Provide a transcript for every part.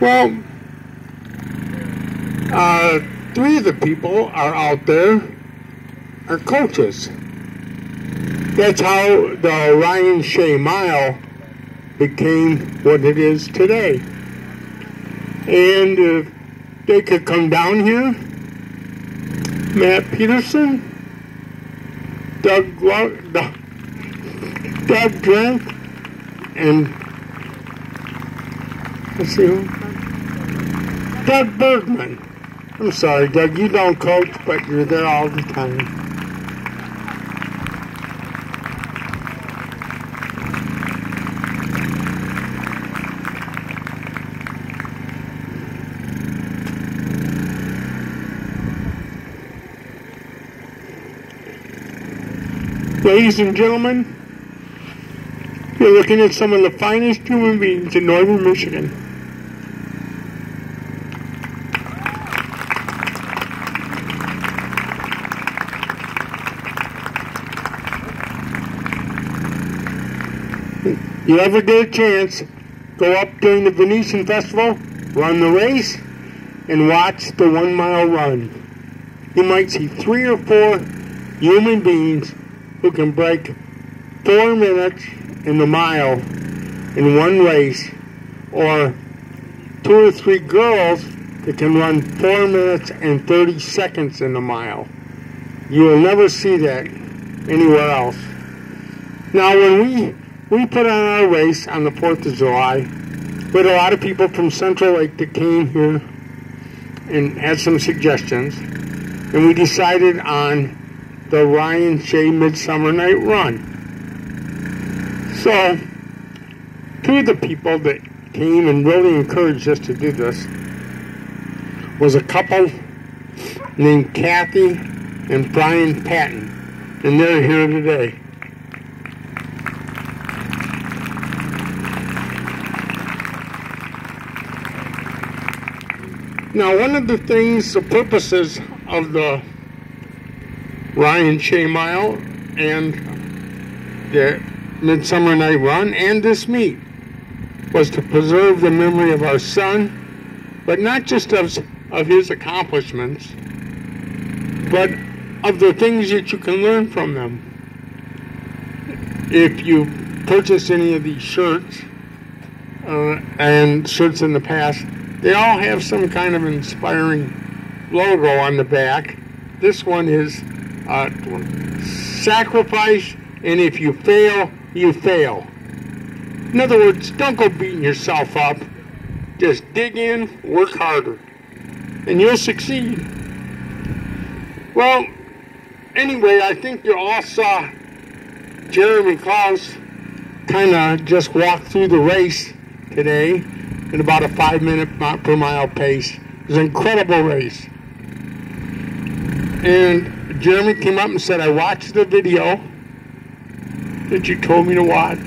Well, three of the people are out there are coaches. That's how the Ryan Shay Mile became what it is today. And if they could come down here, Matt Peterson, Doug Drank, and let's see who? Doug Bergman. I'm sorry, Doug, you don't coach, but you're there all the time. Ladies and gentlemen, you're looking at some of the finest human beings in northern Michigan. You ever get a chance, go up during the Venetian Festival, run the race, and watch the 1 mile run. You might see 3 or 4 human beings who can break 4 minutes in the mile in one race, or 2 or 3 girls that can run 4 minutes and 30 seconds in the mile. You will never see that anywhere else. Now, when we put on our race on the 4th of July, we had a lot of people from Central Lake that came here and had some suggestions, and we decided on the Ryan Shay Midsummer Night Run. So, 2 of the people that came and really encouraged us to do this was a couple named Kathy and Brian Patton, and they're here today. Now, one of the things, the purposes of the Ryan Shay Mile and the Midsummer Night Run and this meet was to preserve the memory of our son, but not just of his accomplishments, but of the things that you can learn from them. If you purchase any of these shirts and shirts in the past, they all have some kind of inspiring logo on the back. This one is sacrifice, and if you fail, you fail. In other words, don't go beating yourself up. Just dig in, work harder, and you'll succeed. Well, anyway, I think you all saw Jeremy Klaus kind of just walk through the race today in about a 5-minute per mile pace. It was an incredible race. And Jeremy came up and said, I watched the video that you told me to watch.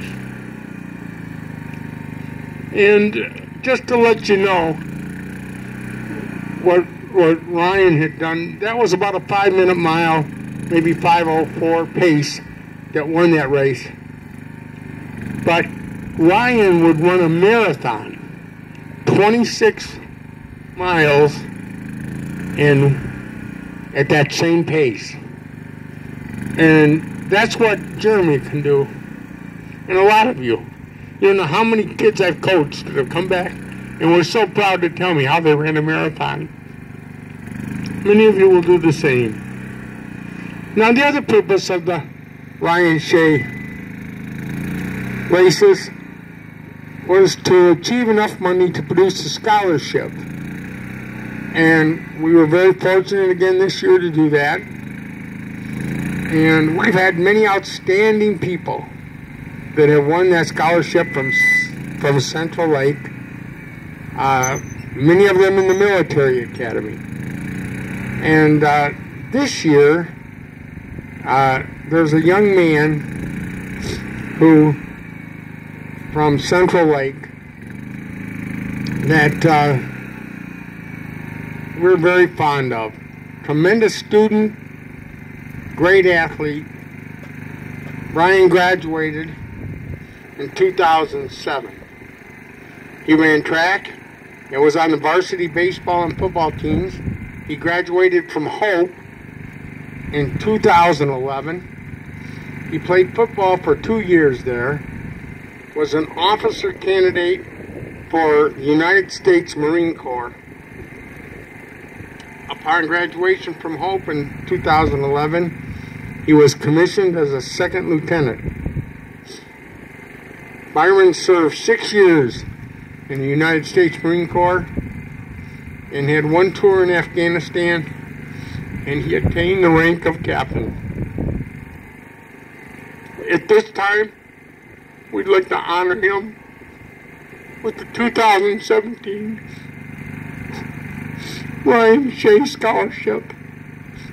And just to let you know what Ryan had done, that was about a 5-minute mile, maybe 5:04 pace that won that race. But Ryan would run a marathon, 26 miles at that same pace. And that's what Jeremy can do. And a lot of you. You don't know how many kids I've coached that have come back and were so proud to tell me how they ran a marathon. Many of you will do the same. Now, the other purpose of the Ryan Shay races was to achieve enough money to produce a scholarship. And we were very fortunate again this year to do that. And we've had many outstanding people that have won that scholarship from Central Lake. Many of them in the military academy. And this year, there's a young man who, from Central Lake, that we're very fond of. Tremendous student, great athlete. Brian graduated in 2007. He ran track, and was on the varsity baseball and football teams. He graduated from Hope in 2011. He played football for 2 years there, was an officer candidate for the United States Marine Corps. Upon graduation from Hope in 2011, he was commissioned as a second lieutenant. Byron served 6 years in the United States Marine Corps and had 1 tour in Afghanistan, and he attained the rank of captain. At this time, we'd like to honor him with the 2017 Ryan Shay Scholarship.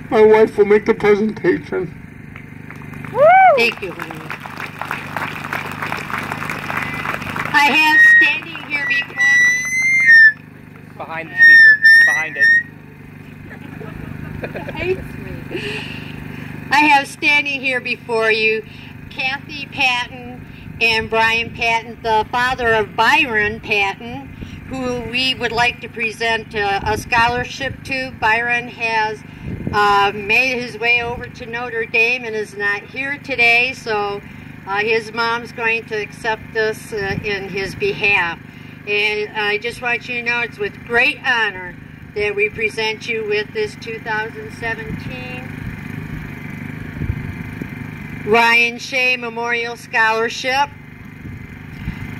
My wife will make the presentation. Woo! Thank you, honey. I have standing here before me. Behind the speaker. Behind it. Hates me. I have standing here before you Kathy Patton and Brian Patton, the father of Byron Patton, who we would like to present a scholarship to. Byron has made his way over to Notre Dame and is not here today, so his mom's going to accept this in his behalf. And I just want you to know it's with great honor that we present you with this 2017 Ryan Shay Memorial Scholarship.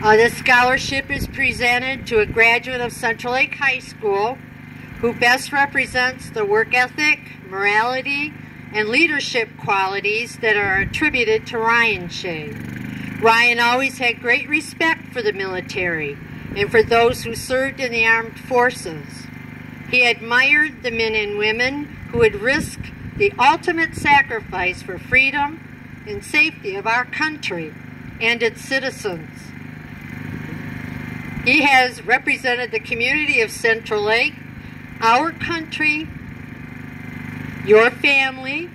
This scholarship is presented to a graduate of Central Lake High School who best represents the work ethic, morality, and leadership qualities that are attributed to Ryan Shay. Ryan always had great respect for the military and for those who served in the armed forces. He admired the men and women who would risk the ultimate sacrifice for freedom and safety of our country and its citizens. He has represented the community of Central Lake, our country, your family,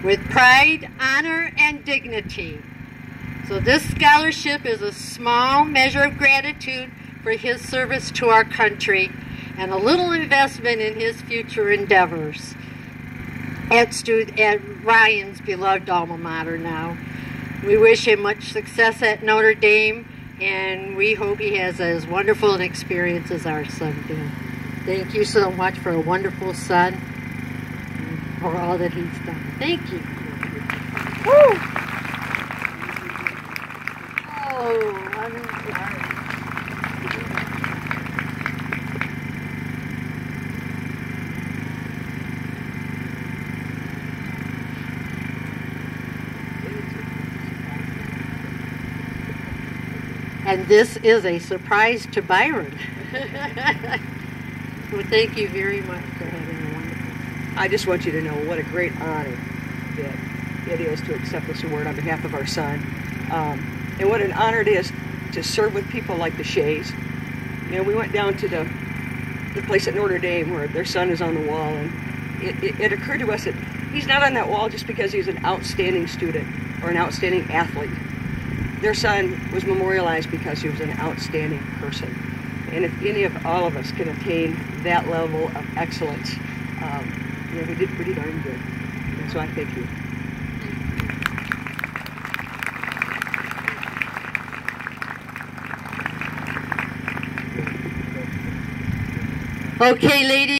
with pride, honor, and dignity. So this scholarship is a small measure of gratitude for his service to our country and a little investment in his future endeavors at Ryan's beloved alma mater now. We wish him much success at Notre Dame, and we hope he has as wonderful an experience as our son did. Thank you so much for a wonderful son and for all that he's done. Thank you. Woo! Oh, I'm sorry. And this is a surprise to Byron. Well, thank you very much for having a wonderful. I just want you to know what a great honor that it is to accept this award on behalf of our son. And what an honor it is to serve with people like the Shays. You know, we went down to the place at Notre Dame where their son is on the wall, and it occurred to us that he's not on that wall just because he's an outstanding student or an outstanding athlete. Their son was memorialized because he was an outstanding person. And if any of all of us can attain that level of excellence, you know, we did pretty darn good. And so I thank you. Okay, ladies.